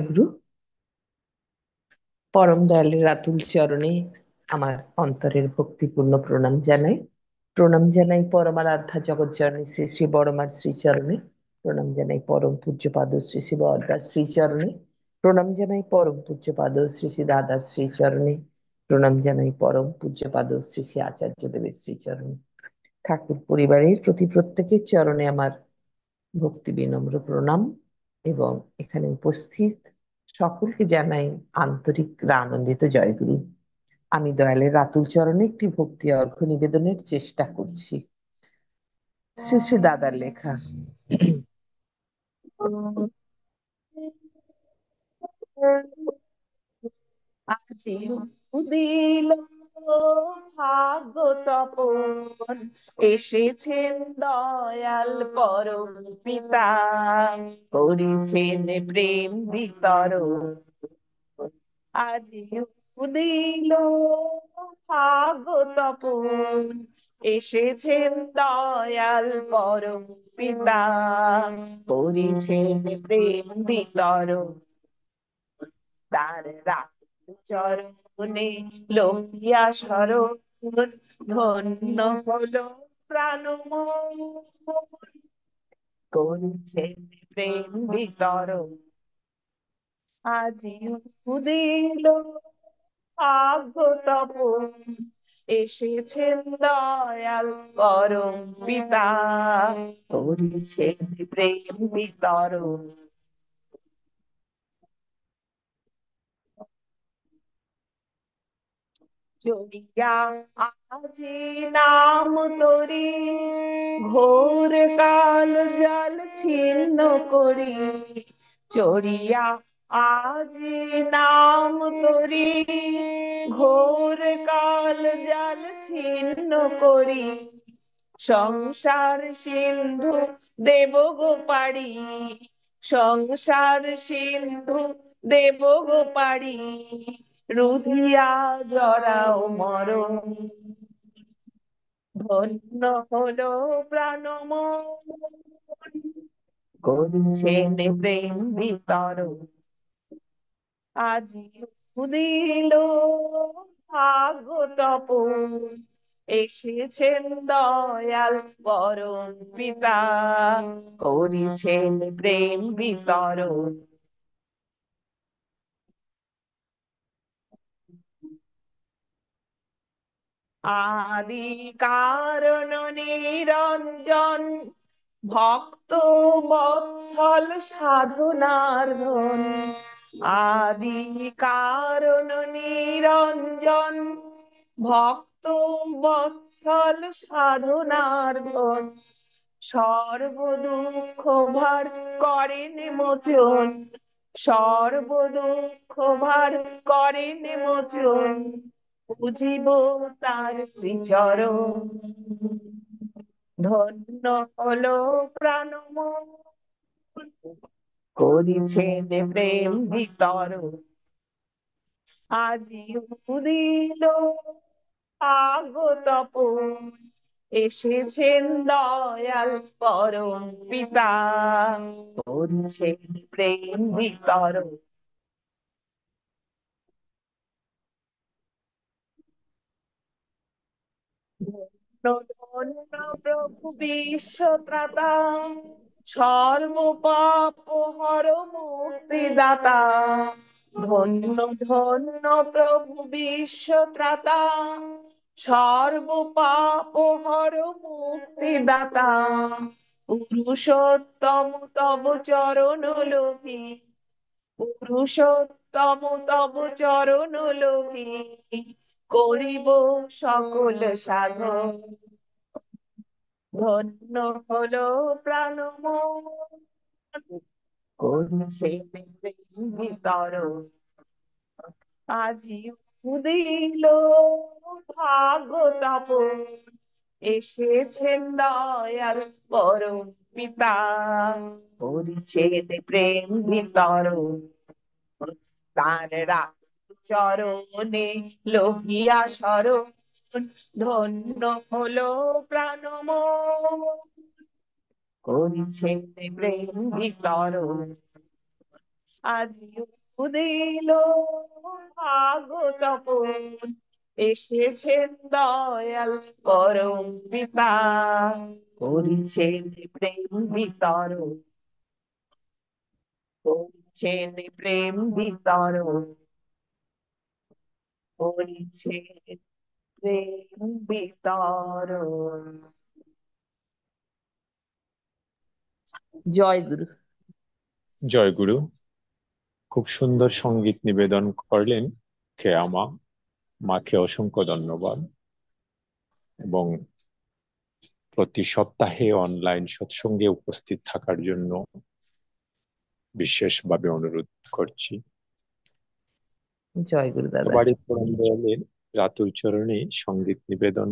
গুরু। পরম দয়ালের রাতুল চরণে আমার অন্তরের ভক্তিপূর্ণ প্রণাম জানাই। প্রণাম জানাই পরমারাধ্যা জগৎ জননী শ্রী শ্রী বড়মার শ্রীচরণে। প্রণাম জানাই পরম পূজ্যপাদ শ্রী শ্রী বরদার শ্রীচরণে। প্রণাম জানাই পরম পূজ্যপাদ শ্রী শ্রী দাদার শ্রীচরণে। প্রণাম জানাই পরম পূজ্যপাদ শ্রী শ্রী আচার্য দেবের শ্রীচরণে। ঠাকুর পরিবারের প্রতি প্রত্যেকের চরণে আমার ভক্তি বিনম্র প্রণাম এবং এখানে উপস্থিত সকলকে জানাই আন্তরিক আনন্দিত জয়গুরু। আমি দয়ালের রাতুল চরণে একটি ভক্তি অর্ঘ্য নিবেদনের চেষ্টা করছি। শ্রী শ্রী দাদার লেখা। আজি উদিল ভাগ্য তপন, এসেছেন দয়াল পরম পিতা, করেছেন প্রেম বিতরণ। আজি উদিল ভাগ্য তপন, এসেছেন দয়াল পরম পিতা, করেছেন প্রেম বিতরণ। তার রাত চরণে লোহিয়া শরণ, ধন্য হলো প্রাণ মন, করেছেন প্রেম বিতরণ। আজি উদিল ভাগ্য তপন, এসেছেন দয়াল পরম পিতা, করেছেন প্রেম বিতরণ। চড়িয়া আজি নাম তরি, ঘোর কাল জল ছিন্ন করি। চড়িয়া আজি নাম তরি, ঘোর কাল জল ছিন্ন করি। সংসার সিন্ধু দেব গো পাড়ি, সংসার সিন্ধু দেব গো পাড়ি, রুধিয়া জরাও মরণ। ধন্য হলো প্রাণ মন, করছেন প্রেম বিতরণ। আজি উদিল ভাগ্য তপন, এসেছেন দয়াল পরম পিতা, করেছেন প্রেম বিতরণ। আদি কারণ নিরঞ্জন, ভক্ত বৎসল সাধনার ধন। আদি কারণ নিরঞ্জন, ভক্ত বৎসল সাধনার ধন। সর্ব দুঃখ ভার করেন মোচন, সর্ব দুঃখ ভার করেন মোচন। বুঝিব তার শ্রীচরণ, ধন্য হলো প্রাণ মন, করেছেন প্রেম বিতরণ। আজি উদিল ভাগ্য তপন, এসেছেন দয়াল পরম পিতা, করেছেন প্রেম বিতরণ। ধন্য ধন্য প্রভু বিশ্বত্রাতা, সর্ব পাপ হর মুক্তিদাতা। ধন্য ধন্য প্রভু বিশ্বত্রাতা, সর্ব পাপ হর মুক্তিদাতা। পুরুষোত্তম তব চরণ লোভী, পুরুষোত্তম তব চরণ লোভী, করিব সকল সাধন। ধন্য হলো প্রাণ মন, করছে প্রেম বিতরণ। আজি উদিল ভাগ্য তপন, এসেছেন দয়াল পরম পিতা, করেছেন প্রেম বিতরণ। তার রাত চরণে লোহিয়া শরণ, ধন্য হলো প্রাণ মন, করেছেন প্রেম বিতরণ। আজি উদিল ভাগতপন, এসেছেন দয়াল পরম পিতা, করিছেন প্রেম বিতরণ, করিছেন প্রেম বিতরণ, করিছেন প্রেম বিতরণ। জয় গুরু। জয় গুরু। খুব সুন্দর সঙ্গীত নিবেদন করলেন খেয়া মা। মাকে অসংখ্য ধন্যবাদ, এবং প্রতি সপ্তাহে অনলাইন সৎসঙ্গে উপস্থিত থাকার জন্য বিশেষভাবে অনুরোধ করছি। জয় গুরু দাদা। সবারই পরম দয়ালের রাতুল চরণে সঙ্গীত নিবেদন